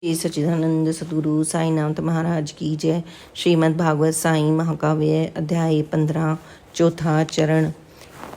श्री सच्चिदानंद सद्गुरु साईनाथ महाराज की जय। श्रीमद् भागवत साई महाकाव्य अध्याय 15 चौथा चरण।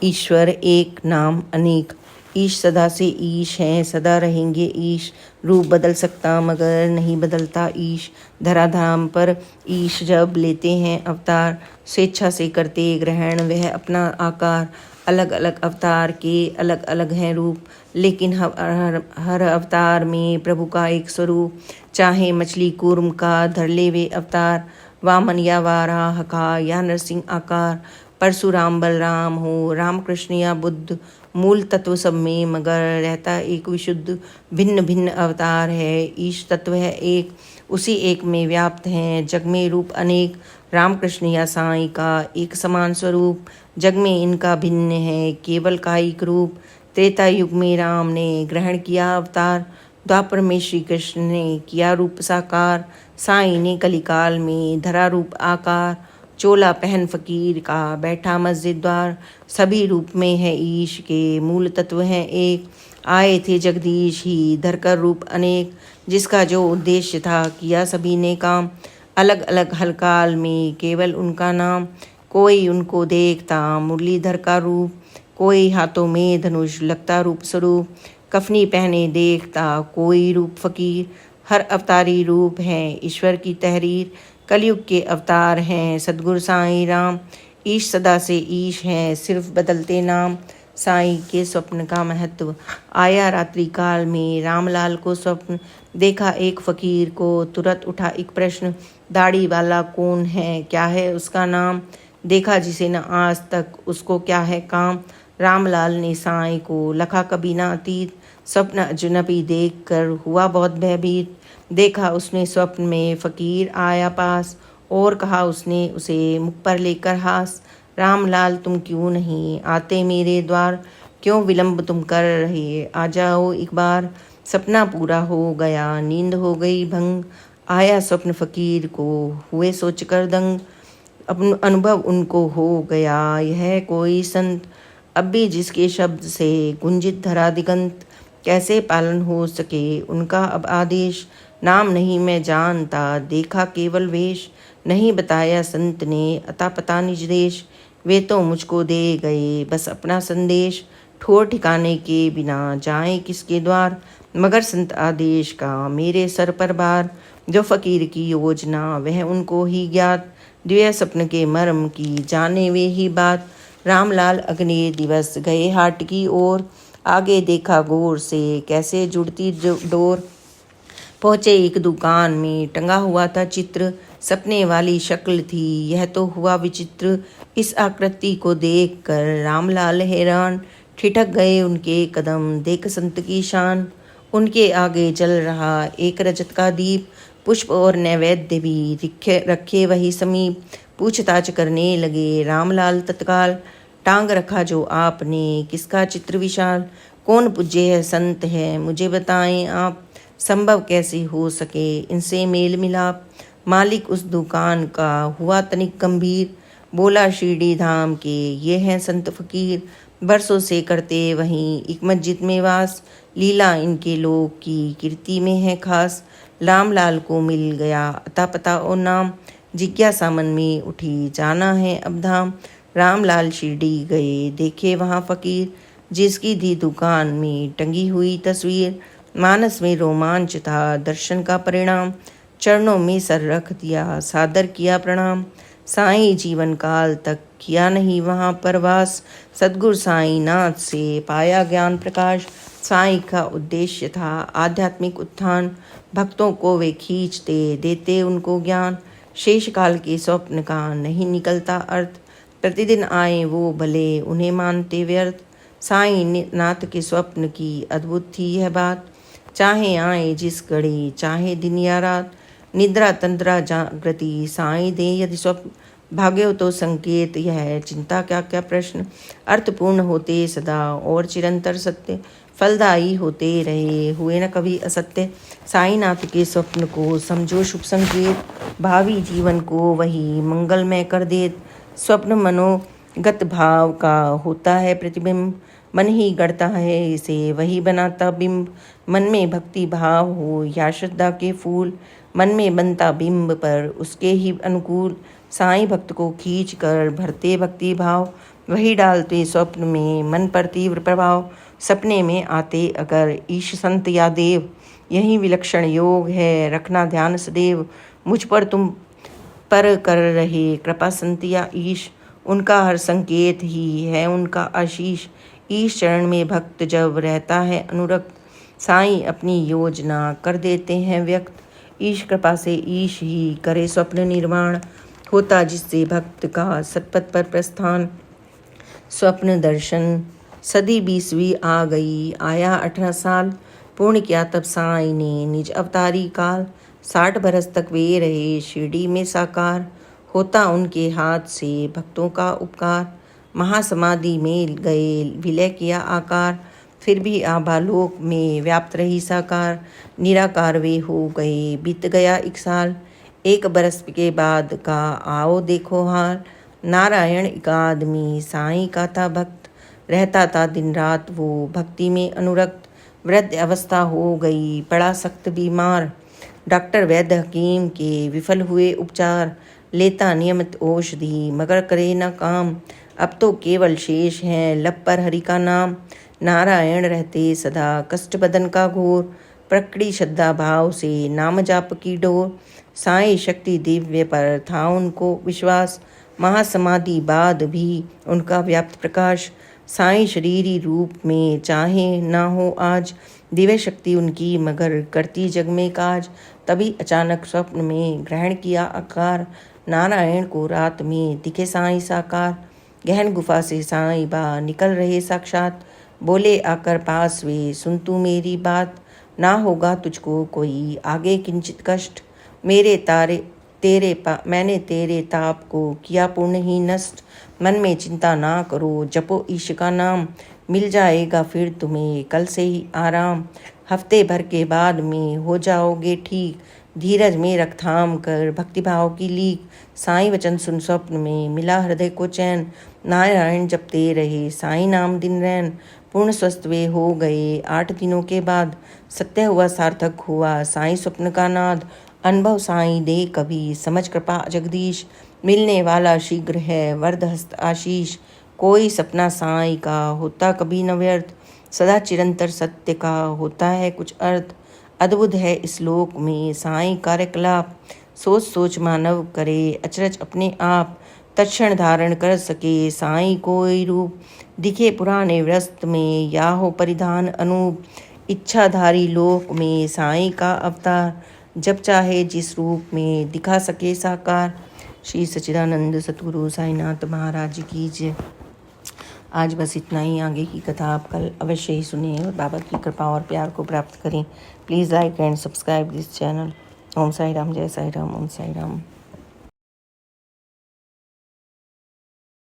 ईश्वर एक नाम अनेक। ईश सदा से ईश है, सदा रहेंगे ईश। रूप बदल सकता मगर नहीं बदलता ईश। धराधाम पर ईश जब लेते हैं अवतार, स्वेच्छा से करते ग्रहण वह अपना आकार। अलग अलग अवतार के अलग अलग हैं रूप, लेकिन हर अवतार में प्रभु का एक स्वरूप। चाहे मछली कूर्म का धर ले वे अवतार, वामन या वाराह का या नरसिंह आकार। परशुराम बलराम हो, राम कृष्ण या बुद्ध, मूल तत्व सब में मगर रहता एक विशुद्ध। भिन्न भिन्न अवतार है, ईश तत्व है एक, उसी एक में व्याप्त हैं जग में रूप अनेक। राम कृष्ण या साईं का एक समान स्वरूप, जग में इनका भिन्न है केवल कायिक रूप। त्रेता युग में राम ने ग्रहण किया अवतार, द्वापर में श्री कृष्ण ने किया रूप साकार। साईं ने कलिकाल में धरा रूप आकार, चोला पहन फकीर का बैठा मस्जिद द्वार। सभी रूप में है ईश के मूल तत्व हैं एक, आए थे जगदीश ही धरकर रूप अनेक। जिसका जो उद्देश्य था किया सभी ने काम, अलग अलग हलकाल में केवल उनका नाम। कोई उनको देखता मुरलीधर का रूप, कोई हाथों में धनुष लगता रूप स्वरूप। कफनी पहने देखता कोई रूप फकीर, हर अवतारी रूप है ईश्वर की तहरीर। कलयुग के अवतार हैं सद्गुरु साईं राम, ईश सदा से ईश हैं सिर्फ बदलते नाम। साईं के स्वप्न का महत्व। आया रात्रि काल में रामलाल को स्वप्न, देखा एक फकीर को तुरंत उठा एक प्रश्न। दाढ़ी वाला कौन है, क्या है उसका नाम, देखा जिसे न आज तक उसको क्या है काम। रामलाल ने साईं को लखा कभी ना अतीत, स्वप्न अजनबी देख कर हुआ बहुत भयभीत। देखा उसने स्वप्न में फकीर आया पास, और कहा उसने उसे मुख पर लेकर हास। रामलाल तुम क्यों नहीं आते मेरे द्वार, क्यों विलंब तुम कर रहे, आ जाओ एक बार। सपना पूरा हो गया, नींद हो गई भंग, आया स्वप्न फकीर को हुए सोच कर दंग। अनुभव उनको हो गया यह कोई संत, अब भी जिसके शब्द से गुंजित धरा दिगंत। कैसे पालन हो सके उनका अब आदेश, नाम नहीं मैं जानता देखा केवल वेश। नहीं बताया संत ने अता पता निज देश, वे तो मुझको दे गए बस अपना संदेश। ठोर ठिकाने के बिना जाएं किसके द्वार, मगर संत आदेश का मेरे सर पर बार। जो फकीर की योजना वह उनको ही ज्ञात, द्विय स्वप्न के मर्म की जाने वे ही बात। रामलाल अगले दिवस गए हाट की ओर, आगे देखा गौर से कैसे जुड़ती डोर। पहुँचे एक दुकान में टंगा हुआ था चित्र, सपने वाली शक्ल थी यह तो हुआ विचित्र। इस आकृति को देखकर रामलाल हैरान, ठिठक गए उनके कदम देख संत की शान। उनके आगे जल रहा एक रजत का दीप, पुष्प और नैवेद्य भी रखे वही समीप। पूछताछ करने लगे रामलाल तत्काल, टांग रखा जो आपने किसका चित्र विशाल। कौन पूज्य है संत है मुझे बताएं आप, संभव कैसे हो सके इनसे मेल मिलाप। मालिक उस दुकान का हुआ तनिक गंभीर, बोला शिरडी धाम के ये हैं संत फकीर। बरसों से करते वहीं एक मस्जिद में वास, लीला इनके लोक की कीर्ति में है खास। रामलाल को मिल गया अता पता और नाम, जिज्ञासा मन में उठी जाना है अब धाम। रामलाल शिरडी गए देखे वहाँ फकीर, जिसकी थी दुकान में टंगी हुई तस्वीर। मानस में रोमांच था दर्शन का परिणाम, चरणों में सर रख दिया सादर किया प्रणाम। साईं जीवन काल तक किया नहीं वहाँ परवास, सद्गुरु साईं नाथ से पाया ज्ञान प्रकाश। साईं का उद्देश्य था आध्यात्मिक उत्थान, भक्तों को वे खींचते देते उनको ज्ञान। शेष काल के स्वप्न का नहीं निकलता अर्थ, प्रतिदिन आए वो भले उन्हें मानते व्यर्थ। साईं नाथ के स्वप्न की अद्भुत थी यह बात, चाहे आए जिस घड़ी चाहे दिन या रात। निद्रा तंत्रा जागृति साईं दे यदि स्वप्न, भाग्यो तो संकेत यह चिंता क्या क्या प्रश्न। अर्थपूर्ण होते सदा और चिरंतर सत्य, फलदायी होते रहे हुए न कभी असत्य। साईनाथ के स्वप्न को समझो शुभ संकेत, भावी जीवन को वही मंगलमय कर देत। स्वप्न मनोगत भाव का होता है प्रतिबिंब, मन ही गढ़ता है इसे वही बनाता बिंब। मन में भक्ति भाव हो या श्रद्धा के फूल, मन में बनता बिंब पर उसके ही अनुकूल। साईं भक्त को खींच कर भरते भक्ति भाव, वही डालते स्वप्न में मन पर तीव्र प्रभाव। सपने में आते अगर ईश संत या देव, यही विलक्षण योग है रखना ध्यान सदैव। मुझ पर तुम पर कर रहे कृपा संत या ईश, उनका हर संकेत ही है उनका आशीष। ईश चरण में भक्त जब रहता है अनुरक्त, साईं अपनी योजना कर देते हैं व्यक्त। ईश कृपा से ईश ही करे स्वप्न निर्माण, होता जिससे भक्त का सतपथ पर प्रस्थान। स्वप्न दर्शन सदी 20वीं आ गई, आया 18 साल, पूर्ण किया तब साईं ने निज अवतारी काल। 60 बरस तक वे रहे शिरडी में साकार, होता उनके हाथ से भक्तों का उपकार। महासमाधि में गए विलय किया आकार, फिर भी आभालोक में व्याप्त रही साकार। निराकार वे हो गए बीत गया 1 साल, 1 बरस के बाद का आओ देखो हाल। नारायण एक आदमी साईं का था भक्त, रहता था दिन रात वो भक्ति में अनुरक्त। वृद्ध अवस्था हो गई पड़ा सख्त बीमार, डॉक्टर वैद्य हकीम के विफल हुए उपचार। लेता नियमित औषधि मगर करे न काम, अब तो केवल शेष है लब पर हरि का नाम। नारायण रहते सदा कष्ट बदन का घोर, प्रकड़ी श्रद्धा भाव से नाम जाप की डोर। साईं शक्ति दिव्य पर था उनको विश्वास, महासमाधि बाद भी उनका व्याप्त प्रकाश। साईं शरीरी रूप में चाहे ना हो आज, दिव्य शक्ति उनकी मगर करती जग में काज। तभी अचानक स्वप्न में ग्रहण किया आकार, नारायण को रात में दिखे साईं साकार। गहन गुफा से साईं बा निकल रहे साक्षात, बोले आकर पास वे सुन तू मेरी बात। ना होगा तुझको कोई आगे किंचित कष्ट, मैंने तेरे ताप को किया पूर्ण ही नष्ट। मन में चिंता ना करो जपो ईश का नाम, मिल जाएगा फिर तुम्हें कल से ही आराम। हफ्ते भर के बाद में हो जाओगे ठीक, धीरज में रख थाम कर भक्तिभाव की लीक। साईं वचन सुन स्वप्न में मिला हृदय को चैन, नारायण जपते रहे साईं नाम दिन रैन। पूर्ण स्वस्थ वे हो गए 8 दिनों के बाद, सत्य हुआ सार्थक हुआ साईं स्वप्न का नाद। अनुभव साईं दे कभी समझ कृपा जगदीश, मिलने वाला शीघ्र है वरद हस्त आशीष। कोई सपना साईं का होता कभी न व्यर्थ, सदा चिरंतर सत्य का होता है कुछ अर्थ। अद्भुत है इस लोक में साईं कार्यकलाप, सोच सोच मानव करे अचरज अपने आप। तत्क्षण धारण कर सके साईं कोई रूप, दिखे पुराने व्यस्त में या हो परिधान अनूप। इच्छाधारी लोक में साईं का अवतार, जब चाहे जिस रूप में दिखा सके साकार। श्री सच्चिदानंद सतगुरु साईनाथ महाराज की जय। आज बस इतना ही, आगे की कथा आप कल अवश्य ही सुनिए और बाबा की कृपा और प्यार को प्राप्त करें। Please like and subscribe this channel. Om Sai Ram, जय साई राम, ओम साई राम।